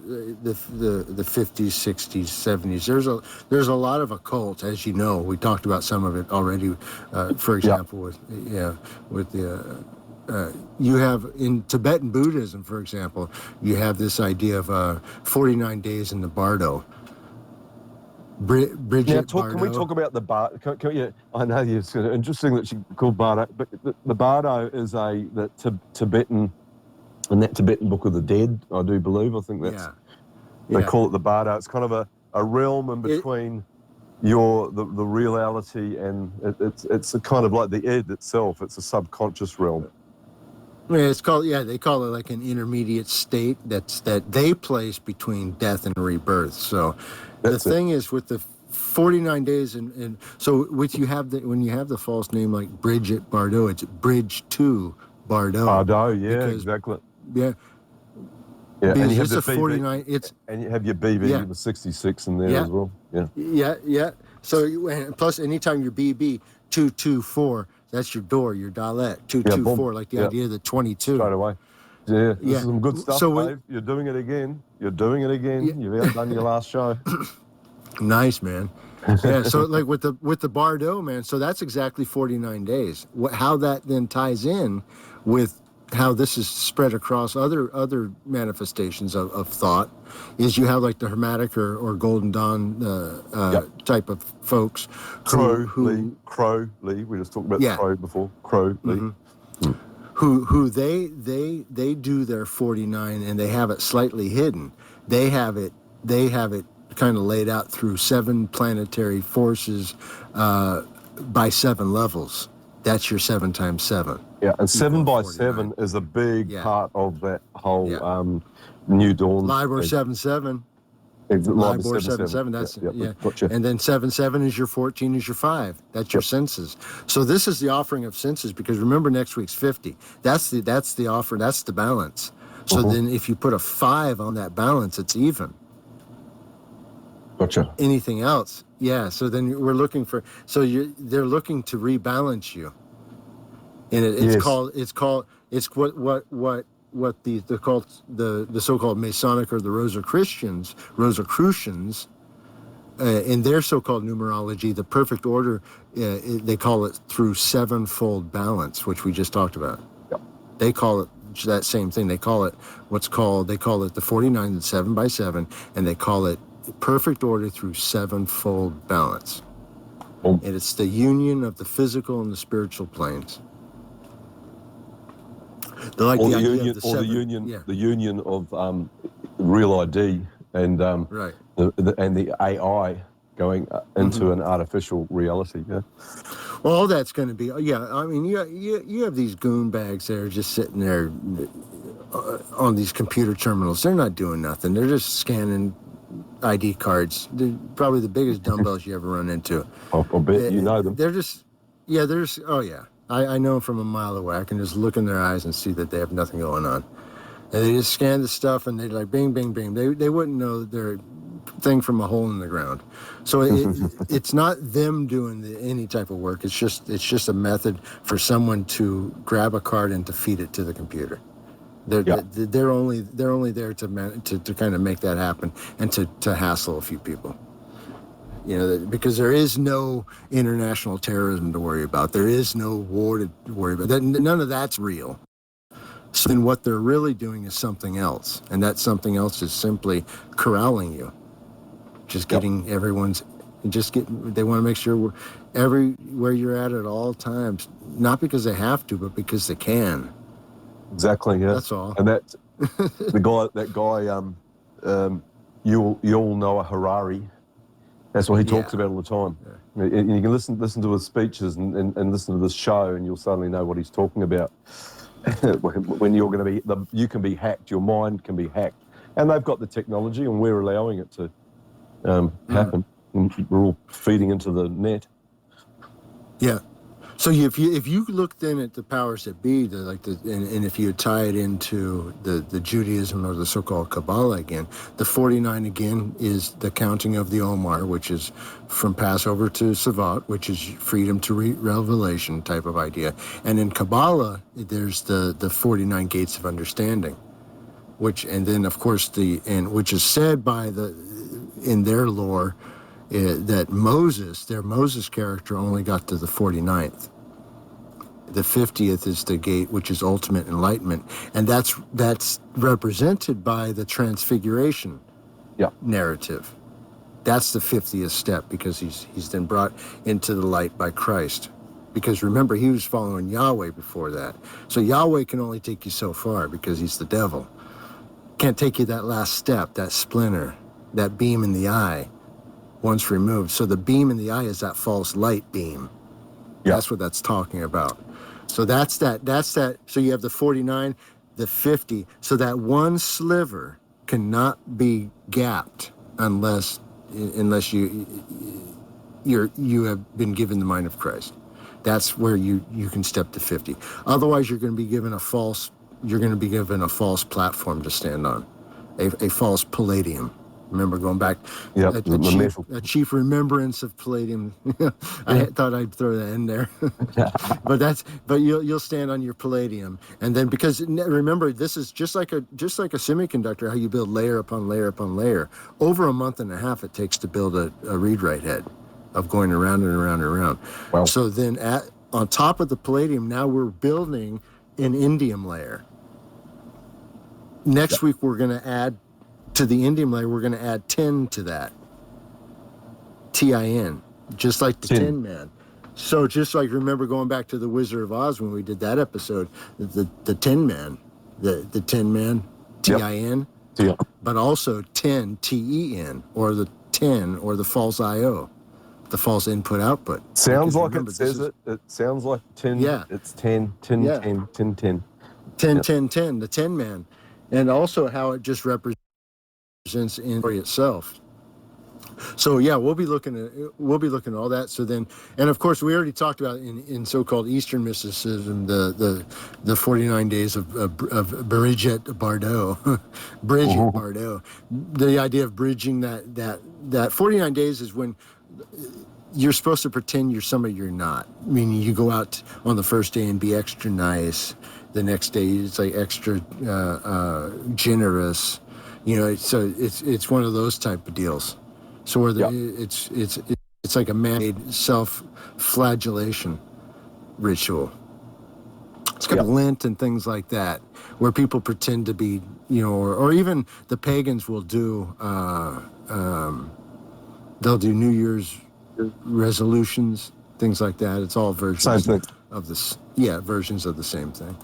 Speaker 2: the 50s, 60s, 70s. There's a lot of occult, as you know. We talked about some of it already. For example, you have in Tibetan Buddhism, for example, you have this idea of 49 days in the Bardo. Bridget Bardo.
Speaker 1: Can we talk about the Bardo? I know it's interesting that she called Bardo, but the Bardo is Tibetan, in that Tibetan Book of the Dead, I do believe. I think that's they call it the Bardo. It's kind of a realm in between the reality, and it's a kind of like the id itself. It's a subconscious realm.
Speaker 2: Yeah, they call it like an intermediate state that they place between death and rebirth. So the thing is with the 49 days and so when you have the false name like Bridget Bardo, it's Bridge to Bardo.
Speaker 1: Bardo, exactly.
Speaker 2: Yeah.
Speaker 1: Yeah,
Speaker 2: because
Speaker 1: and you
Speaker 2: it's
Speaker 1: have
Speaker 2: a 49.
Speaker 1: And you have your BB with 66 in there as well.
Speaker 2: Yeah. So plus anytime your BB 224. That's your door, your Dalet, 224, like the idea of the 22.
Speaker 1: Straight away. Yeah, this is some good stuff, Dave. You're doing it again. Yeah. You've outdone your last show.
Speaker 2: Nice, man. Yeah, so like with the Bardo, man, so that's exactly 49 days. How that then ties in with how this is spread across other manifestations of thought is you have like the Hermetic or Golden Dawn type of folks.
Speaker 1: Crow Lee. We just talked about Crow before. Crow Lee.
Speaker 2: Who they do their 49 and they have it slightly hidden. They have it kind of laid out through 7 planetary forces by 7 levels. That's your 7 times 7.
Speaker 1: Yeah, and 7 by 7 is a big part of that whole New Dawn.
Speaker 2: Libor 7-7. Libor 7-7. That's
Speaker 1: Gotcha.
Speaker 2: And then 7-7 is your 14 is your 5. That's your senses. So this is the offering of senses, because remember next week's 50. That's the offer. That's the balance. So then if you put a 5 on that balance, it's even.
Speaker 1: Gotcha.
Speaker 2: Anything else? Yeah. So then we're looking for. So they're looking to rebalance you. And it's what the so-called Masonic or the Rosicrucians, in their so-called numerology, the perfect order, they call it through 7-fold balance, which we just talked about.
Speaker 1: Yep.
Speaker 2: They call it that same thing. They call it the 49 and 7 by 7, and they call it perfect order through 7-fold balance. And it's the union of the physical and the spiritual planes. Like the
Speaker 1: union of real ID and the AI going into an artificial reality. Yeah.
Speaker 2: Well, all that's going to be, I mean, you have these goon bags that are just sitting there on these computer terminals. They're not doing nothing. They're just scanning ID cards. They're probably the biggest dumbbells you ever run into.
Speaker 1: I'll bet you know them.
Speaker 2: They're just, I know them from a mile away. I can just look in their eyes and see that they have nothing going on. And they just scan the stuff and they like bing, bing, bing. They wouldn't know their thing from a hole in the ground. So it's not them doing any type of work. It's just a method for someone to grab a card and to feed it to the computer. They're only there to kind of make that happen and to hassle a few people. Because there is no international terrorism to worry about. There is no war to worry about. None of that's real. So then what they're really doing is something else. And that something else is simply corralling you. Just getting they want to make sure we're everywhere you're at all times, not because they have to, but because they can.
Speaker 1: Exactly, yeah.
Speaker 2: That's all.
Speaker 1: And that guy, you'll know a Harari. That's what he talks about all the time. Yeah. And you can listen to his speeches and listen to this show, and you'll suddenly know what he's talking about. When you're going to be, you can be hacked. Your mind can be hacked, and they've got the technology, and we're allowing it to happen. We're all feeding into the net. Yeah.
Speaker 2: So if you look then at the powers that be, and if you tie it into the Judaism or the so-called Kabbalah again, the 49 again is the counting of the Omar, which is from Passover to Shavuot, which is freedom to revelation type of idea. And in Kabbalah, there's the 49 gates of understanding, which which is said by in their lore, that their Moses character only got to the 49th. The 50th is the gate, which is ultimate enlightenment. And that's represented by the transfiguration narrative. That's the 50th step, because he's then brought into the light by Christ. Because remember, he was following Yahweh before that. So Yahweh can only take you so far because he's the devil. Can't take you that last step, that splinter, that beam in the eye. Once removed. So the beam in the eye is that false light beam. Yeah. That's what that's talking about. So that's that. So you have the 49, the 50. So that one sliver cannot be gapped unless you have been given the mind of Christ. That's where you can step to 50. Otherwise, you're going to be given a false platform to stand on, a false palladium. Remember going back, a chief remembrance of palladium. I thought I'd throw that in there, but you'll stand on your palladium, and then because remember, this is just like a semiconductor, how you build layer upon layer upon layer. Over a month and a half it takes to build a read-write head, of going around and around and around. Wow. So then on top of the palladium, now we're building an indium layer. Next week we're going to add. To the indium layer, we're going to add 10 to that. TIN, just like the Tin Man. So just like, remember going back to the Wizard of Oz when we did that episode, the Tin Man, the Tin Man, TIN, but also 10, TEN, or the 10, or the false IO, the false input output.
Speaker 1: Sounds like it says it. It sounds like 10. Yeah. It's 10, 10, 10, 10, 10.
Speaker 2: 10, 10, 10, the Tin Man. And also how it just represents in itself. So yeah, we'll be looking at all that. So then, and of course, we already talked about in so-called Eastern mysticism the 49 days of Brigitte Bardot, Bardot. The idea of bridging that 49 days is when you're supposed to pretend you're somebody you're not. Meaning you go out on the first day and be extra nice. The next day it's like extra generous. So it's one of those type of deals. So where it's like a man-made self-flagellation ritual. It's got Lent and things like that, where people pretend to be, or even the pagans will do. They'll do New Year's resolutions, things like that. It's all versions of this. Yeah, versions of the same thing.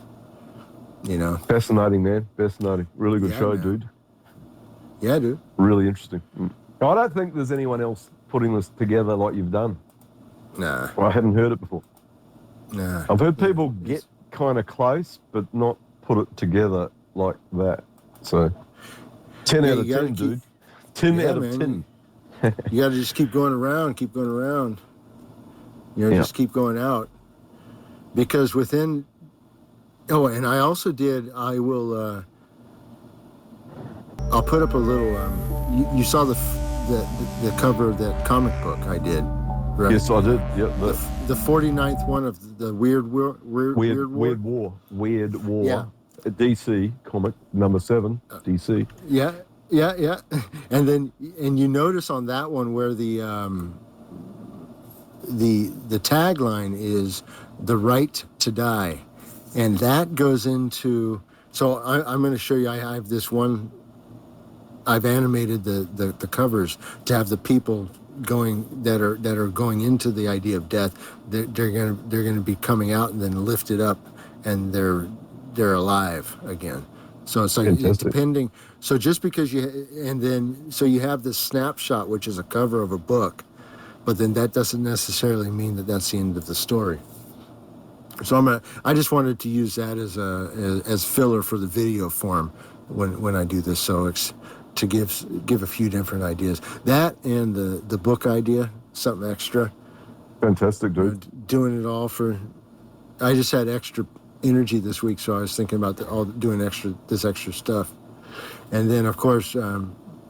Speaker 1: Fascinating, man. Fascinating. Really good show, man. Dude.
Speaker 2: Yeah, dude.
Speaker 1: Really interesting. I don't think there's anyone else putting this together like you've done.
Speaker 2: Nah.
Speaker 1: I hadn't heard it before.
Speaker 2: Nah.
Speaker 1: I've heard people get kind of close, but not put it together like that. So 10 out of 10, dude. 10 out of 10.
Speaker 2: You got to just keep going around. Just keep going out. Because within... Oh, and I also did... I'll put up a little... you saw the cover of that comic book I did, right?
Speaker 1: Yes, I did. Yep.
Speaker 2: The 49th one of the Weird War. Yeah.
Speaker 1: DC comic number 7. DC.
Speaker 2: Yeah. And you notice on that one where the tagline is "The Right to Die," and that goes into. So I'm going to show you. I have this one. I've animated the covers to have the people going that are going into the idea of death. They're going to be coming out and then lifted up, and they're alive again. So it's like it's depending. So just because you have this snapshot, which is a cover of a book, but then that doesn't necessarily mean that that's the end of the story. So I just wanted to use that as filler for the video form when I do this. So it's to give a few different ideas. That and the book idea, something extra.
Speaker 1: Fantastic, dude.
Speaker 2: Doing it all for. I just had extra energy this week, so I was thinking about doing this extra stuff. And then, of course,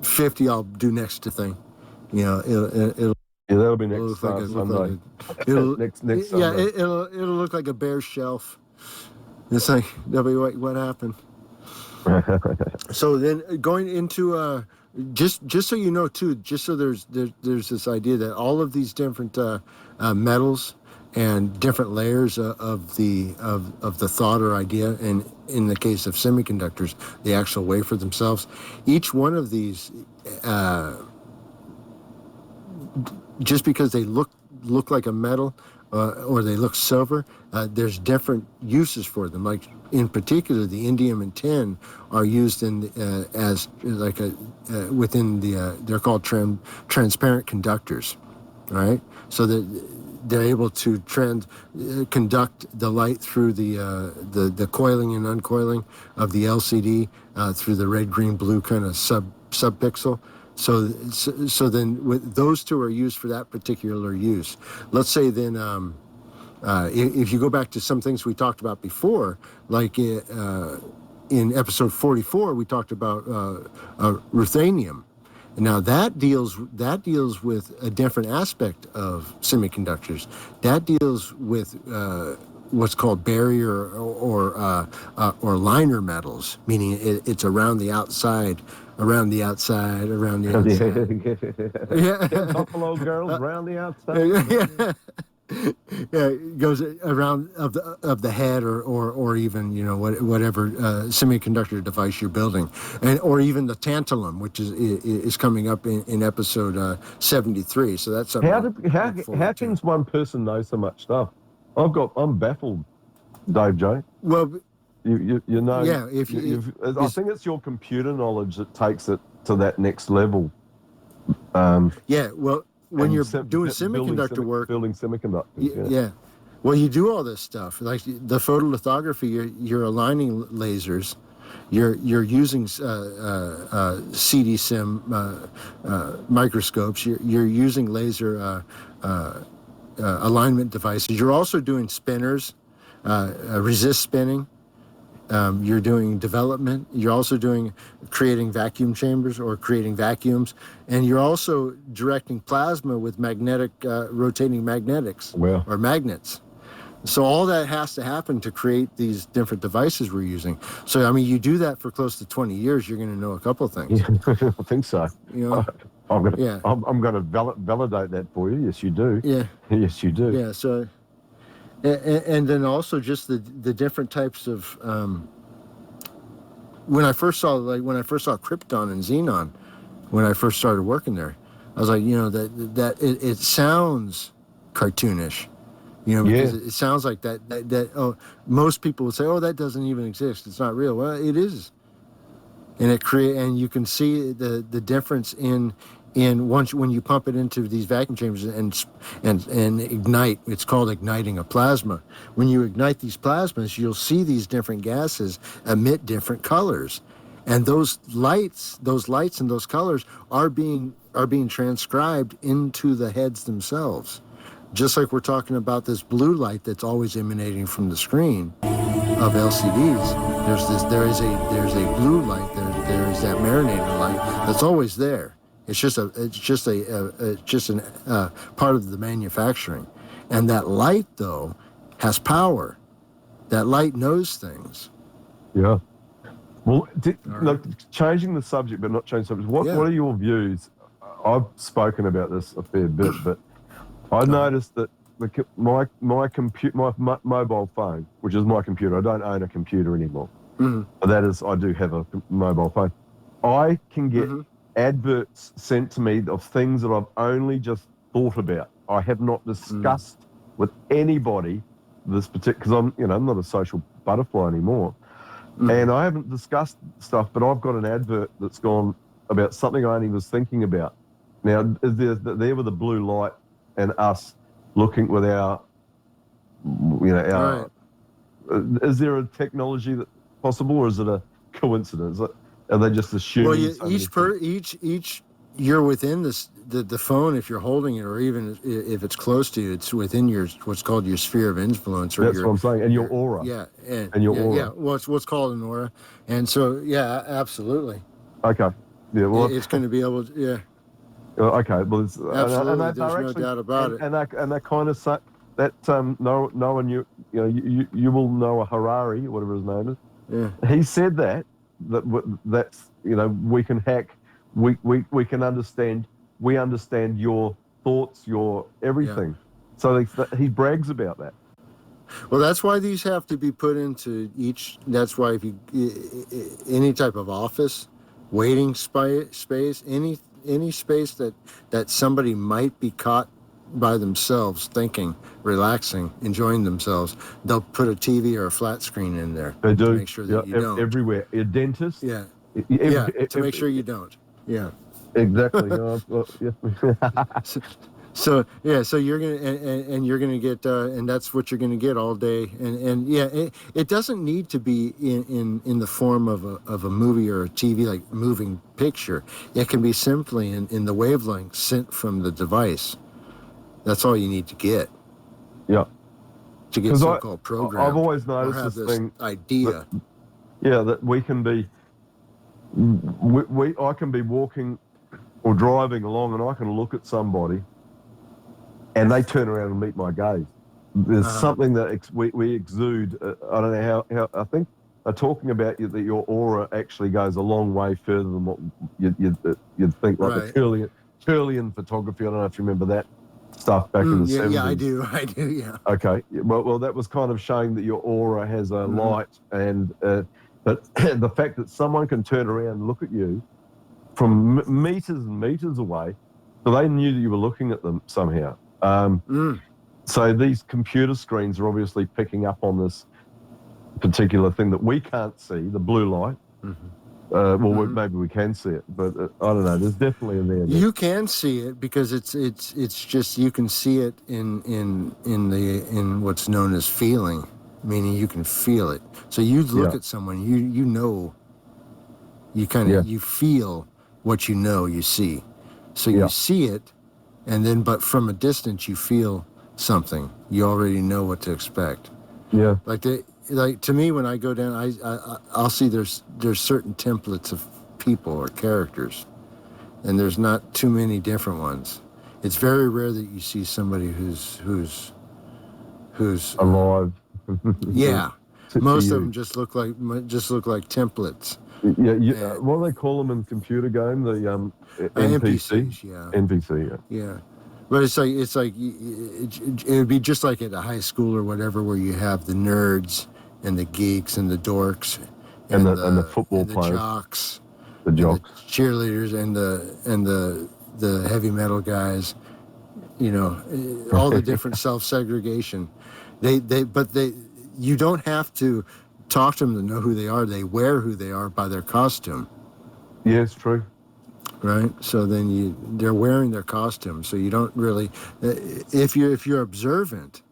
Speaker 2: 50 I'll do next to thing. It'll
Speaker 1: that'll be next Sunday. Next Sunday.
Speaker 2: Yeah, it'll look like a bare shelf. It's like, what happened? So then going into just so you know too, just so there's this idea that all of these different metals and different layers of the thought or idea, and in the case of semiconductors, the actual wafer themselves, each one of these, just because they look like a metal or they look silver, there's different uses for them. Like in particular, the indium and tin are used as like within the they're called transparent conductors, right? So that they're able to conduct the light through the coiling and uncoiling of the LCD through the red, green, blue kind of subpixel. So then those two are used for that particular use. Let's say then if you go back to some things we talked about before, like in episode 44, we talked about ruthenium. Now that deals with a different aspect of semiconductors. That deals with what's called barrier or liner metals, meaning it's around the outside.
Speaker 1: Yeah. Buffalo girls around the outside.
Speaker 2: Yeah, it goes around of the head or even whatever semiconductor device you're building, or even the tantalum, which is coming up in episode 73. So that's something.
Speaker 1: How can one person know so much stuff? I'm baffled, Dave J.
Speaker 2: Well,
Speaker 1: you know.
Speaker 2: Yeah,
Speaker 1: I think it's your computer knowledge that takes it to that next level.
Speaker 2: Yeah, well. When you're doing semiconductor work,
Speaker 1: building semiconductors,
Speaker 2: yeah. Well, you do all this stuff like the photolithography. You're aligning lasers. You're using CD-SIM microscopes. You're using laser alignment devices. You're also doing spinners, resist spinning. You're doing development. You're also creating vacuum chambers or creating vacuums, and you're also directing plasma with rotating magnetics or magnets. So all that has to happen to create these different devices we're using. So I mean, you do that for close to 20 years, you're going to know a couple of things.
Speaker 1: I think so. I'm going to validate that for you. Yes, you do.
Speaker 2: Yeah.
Speaker 1: Yes, you do.
Speaker 2: Yeah. So. And then also just the different types of when I first saw Krypton and Xenon, when I first started working there, I was like, that it sounds cartoonish, because it sounds like that most people would say, oh, that doesn't even exist, it's not real. Well, it is, and and you can see the difference in And when you pump it into these vacuum chambers and ignite, it's called igniting a plasma. When you ignite these plasmas, you'll see these different gases emit different colors, and those lights and those colors are being transcribed into the heads themselves. Just like we're talking about this blue light that's always emanating from the screen of LCDs. There's a blue light. There is that marinator light that's always there. It's just a part of the manufacturing, and that light though has power. That light knows things.
Speaker 1: Yeah. Well, look, changing the subject, but not changing subject. What are your views? I've spoken about this a fair bit, but I noticed that my mobile phone, which is my computer, I don't own a computer anymore. Mm-hmm. That is, I do have a mobile phone. I can get adverts sent to me of things that I've only just thought about. I have not discussed with anybody this particular, because I'm not a social butterfly anymore. And I haven't discussed stuff, but I've got an advert that's gone about something I only was thinking about. Now, is there with the blue light and us looking with our, is there a technology that's possible, or is it a coincidence? Are they just assuming?
Speaker 2: Well, each you're within the phone, if you're holding it, or even if it's close to you, it's within what's called your sphere of influence. Or
Speaker 1: That's what I'm saying, and your aura.
Speaker 2: Yeah,
Speaker 1: and your aura.
Speaker 2: Yeah, what's called an aura, and so absolutely.
Speaker 1: Okay. Yeah. Well,
Speaker 2: it's going to be able to. Yeah.
Speaker 1: Okay. Well, it's,
Speaker 2: absolutely. There's no doubt about it.
Speaker 1: And that kind of that no one you will know a Harari, whatever his name is. Yeah. He said that's we can hack. We can understand. We understand your thoughts, your everything. Yeah. So he brags about that.
Speaker 2: Well, that's why these have to be put into each. That's why if you any type of office, waiting space, any space that somebody might be caught by themselves thinking, relaxing, enjoying themselves, they'll put a TV or a flat screen in there.
Speaker 1: They do.
Speaker 2: To make sure that you don't.
Speaker 1: Everywhere. A dentist.
Speaker 2: Yeah. To make sure you don't. Yeah.
Speaker 1: Exactly.
Speaker 2: So you're gonna get and that's what you're gonna get all day, and it doesn't need to be in the form of a movie or a TV, like moving picture. It can be simply in the wavelength sent from the device. That's all you need to get.
Speaker 1: Yeah.
Speaker 2: To get so-called program.
Speaker 1: I've always noticed this thing
Speaker 2: idea.
Speaker 1: That we can be. I can be walking or driving along, and I can look at somebody, and they turn around and meet my gaze. There's something that we exude. I don't know how. I think they're talking about that your aura actually goes a long way further than what you'd think. Like the Curlian photography. I don't know if you remember that stuff back in the 70s.
Speaker 2: Yeah, I do. Yeah.
Speaker 1: Okay. Well, that was kind of showing that your aura has a light, and but the fact that someone can turn around and look at you from meters and meters away, so they knew that you were looking at them somehow. So these computer screens are obviously picking up on this particular thing that we can't see, the blue light. Maybe we can see it, but I don't know. There's definitely in there.
Speaker 2: You can see it because it's just you can see it in what's known as feeling, meaning you can feel it. So you look at someone, you know, you kind of you feel what you see. So you see it, and then but from a distance you feel something. You already know what to expect.
Speaker 1: Yeah.
Speaker 2: Like to me, when I go down, I'll see there's certain templates of people or characters, and there's not too many different ones. It's very rare that you see somebody who's
Speaker 1: alive.
Speaker 2: Yeah, most of them just look like templates.
Speaker 1: Yeah. What do they call them in the computer game? The
Speaker 2: NPCs. Yeah.
Speaker 1: NPC.
Speaker 2: Yeah. But it's like it would be just like at a high school or whatever, where you have the nerds and the geeks and the dorks
Speaker 1: and the football players,
Speaker 2: the jocks, the cheerleaders, and the heavy metal guys. All the different self-segregation. You don't have to talk to them to know who they are. They wear who they are by their costume.
Speaker 1: Yeah, it's true.
Speaker 2: right? So then they're wearing their costume, so you don't really, if you're observant,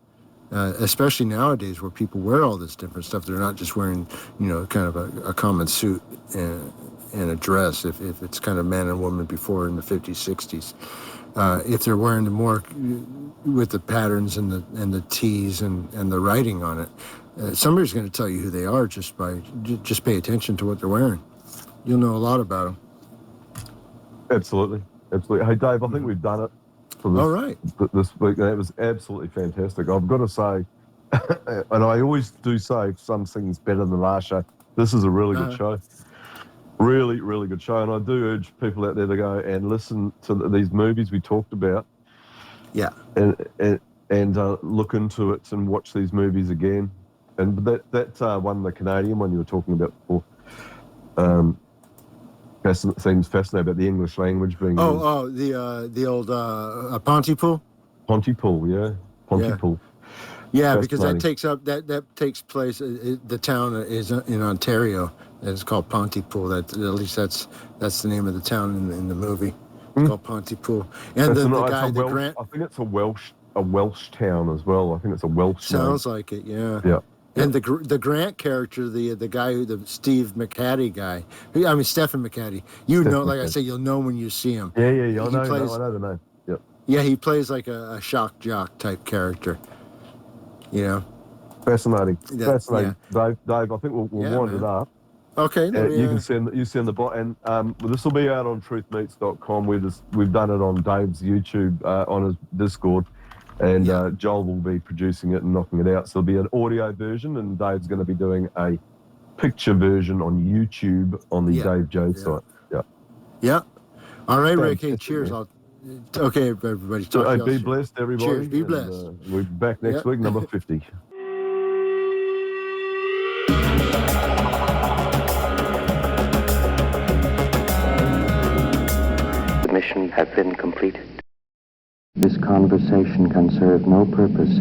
Speaker 2: especially nowadays where people wear all this different stuff, they're not just wearing, kind of a common suit and a dress. If it's kind of man and woman before in the 50s, 60s, if they're wearing the more with the patterns and the T's and the writing on it, somebody's going to tell you who they are just pay attention to what they're wearing. You'll know a lot about them.
Speaker 1: Absolutely. Hey, Dave, I think we've done it for this,
Speaker 2: all right.
Speaker 1: This week. That was absolutely fantastic. I've got to say, and I always do say some things better than the last show. This is a really good show. Really, really good show. And I do urge people out there to go and listen to these movies we talked about.
Speaker 2: Yeah.
Speaker 1: And look into it and watch these movies again. And that one, the Canadian one you were talking about before, seems fascinating about the English language being used.
Speaker 2: The old Pontypool?
Speaker 1: Pontypool, yeah. Pontypool.
Speaker 2: Yeah, because that takes place. The town is in Ontario. It's called Pontypool. At least that's the name of the town in the movie. It's called Pontypool. And the guy, the Grant.
Speaker 1: I think it's a Welsh town as well. I think it's a Welsh.
Speaker 2: Sounds like it. Yeah.
Speaker 1: Yeah.
Speaker 2: And the Grant character, the guy, the Steve McHattie guy. I mean Stephen McHattie. Like I say, you'll know when you see him.
Speaker 1: Yeah. I know the name. Yep.
Speaker 2: Yeah, he plays like a shock jock type character.
Speaker 1: Fascinating.
Speaker 2: Yeah.
Speaker 1: Dave, I think we'll wind it up.
Speaker 2: Okay.
Speaker 1: You can send the bot, and this will be out on truthmeets.com. We've done it on Dave's YouTube, on his Discord, and Joel will be producing it and knocking it out. So there'll be an audio version, and Dave's going to be doing a picture version on YouTube on the Dave Jones site. Yeah.
Speaker 2: Yeah. All right, Rick. Hey, cheers. Okay, everybody.
Speaker 1: So, be blessed, everybody.
Speaker 2: Cheers. Be blessed.
Speaker 1: We'll be back next week, number 50.
Speaker 3: Mission have been completed. This conversation can serve no purpose